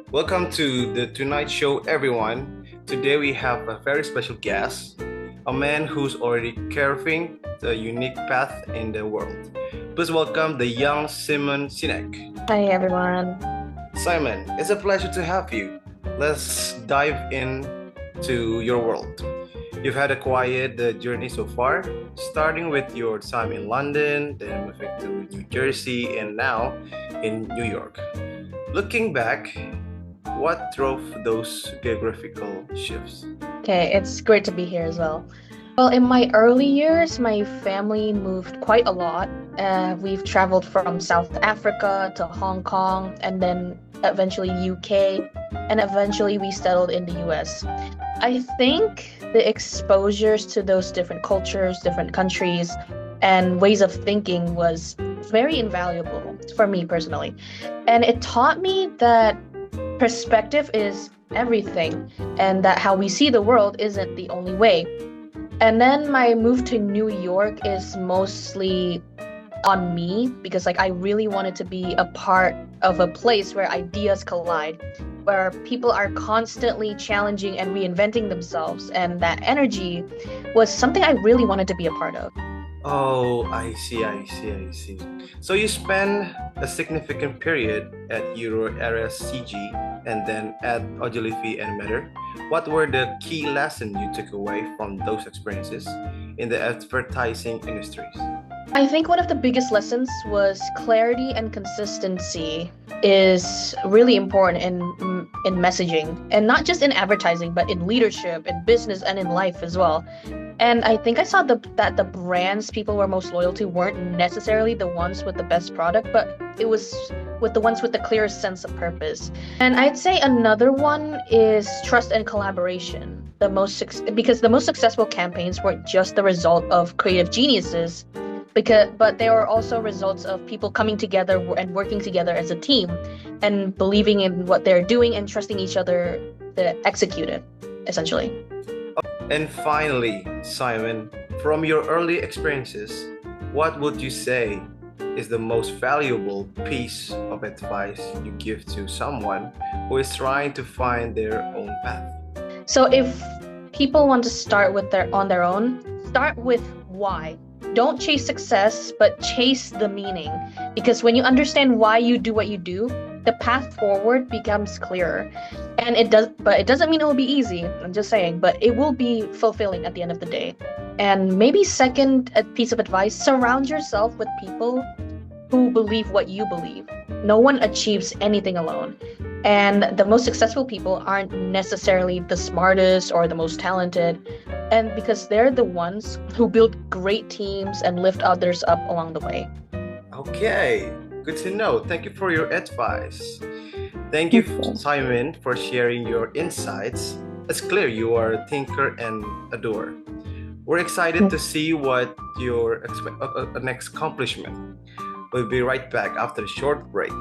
Welcome to the Tonight Show, everyone. Today we have a very special guest, a man who's already carving a unique path in the world. Please welcome the young Simon Sinek. Hi everyone. Simon, it's a pleasure to have you. Let's dive in to your world. You've had a quiet journey so far, starting with your time in London, then moving to New Jersey, and now in New York. Looking back, what drove those geographical shifts? Okay, it's great to be here as well. Well, in my early years, my family moved quite a lot. We've traveled from South Africa to Hong Kong and then eventually UK, and eventually we settled in the US. I think the exposures to those different cultures, different countries, and ways of thinking was very invaluable for me personally. And it taught me that perspective is everything and that how we see the world isn't the only way. And then my move to New York is mostly on me because I really wanted to be a part of a place where ideas collide, where people are constantly challenging and reinventing themselves, and that energy was something I really wanted to be a part of. Oh, I see. So you spent a significant period at Euro area CG and then at Ogilvy and Matter. What were the key lessons you took away from those experiences in the advertising industries? I think one of the biggest lessons was clarity and consistency is really important in messaging, and not just in advertising but in leadership, in business, and in life as well. And I think I saw that the brands people were most loyal to weren't necessarily the ones with the best product, but it was with the ones with the clearest sense of purpose. And I'd say another one is trust and collaboration. Because the most successful campaigns weren't just the result of creative geniuses, but they are also results of people coming together and working together as a team and believing in what they're doing and trusting each other to execute it, essentially. And finally, Simon, from your early experiences, what would you say is the most valuable piece of advice you give to someone who is trying to find their own path? So if people want to start on their own, start with why. Don't chase success, but chase the meaning. Because when you understand why you do what you do, the path forward becomes clearer. And it doesn't mean it will be easy. I'm just saying, but it will be fulfilling at the end of the day. And maybe second a piece of advice, surround yourself with people who believe what you believe. No one achieves anything alone. And the most successful people aren't necessarily the smartest or the most talented, and because they're the ones who build great teams and lift others up along the way. Okay, good to know. Thank you for your advice. Thank you, Simon, for sharing your insights. It's clear you are a thinker and a doer. We're excited to see what your next accomplishment. We'll be right back after a short break.